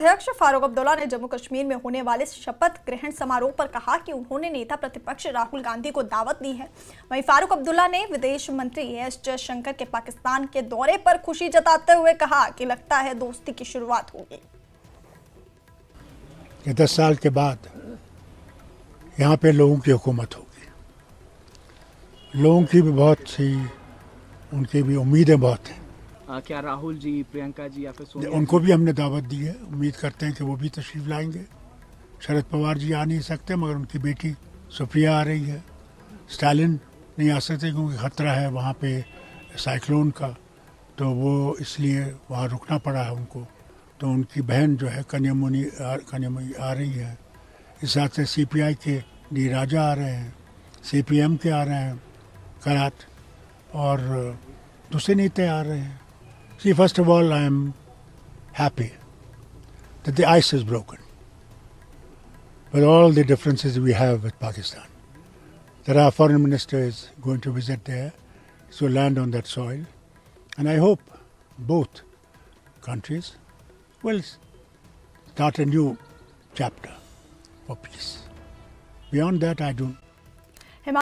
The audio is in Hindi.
अध्यक्ष फारूक अब्दुल्ला ने जम्मू कश्मीर में होने वाले शपथ ग्रहण समारोह पर कहा कि उन्होंने नेता प्रतिपक्ष राहुल गांधी को दावत दी है। वहीं फारूक अब्दुल्ला ने विदेश मंत्री एस जयशंकर के पाकिस्तान के दौरे पर खुशी जताते हुए कहा कि लगता है दोस्ती की शुरुआत होगी। 10 साल के बाद यहाँ पे लोगों की हुकूमत होगी। लोगों की भी बहुत सी, उनकी भी उम्मीदें बहुत हैं। क्या राहुल जी, प्रियंका जी या फिर सोनिया उनको भी हमने दावत दी है। उम्मीद करते हैं कि वो भी तशरीफ लाएंगे। शरद पवार जी आ नहीं सकते, मगर उनकी बेटी सुप्रिया आ रही है। स्टालिन नहीं आ सकते क्योंकि ख़तरा है वहाँ पे साइक्लोन का, तो वो इसलिए वहाँ रुकना पड़ा है उनको। तो उनकी बहन जो है कन्यामुनी आ रही है। इस साथ से CPI के डी राजा आ रहे हैं, CPM के आ रहे हैं करात, और दूसरे नेता आ रहे हैं। See, first of all, I am happy that the ice is broken with all the differences we have with Pakistan. That our foreign minister is going to visit there, so land on that soil. And I hope both countries will start a new chapter for peace. Beyond that, I don't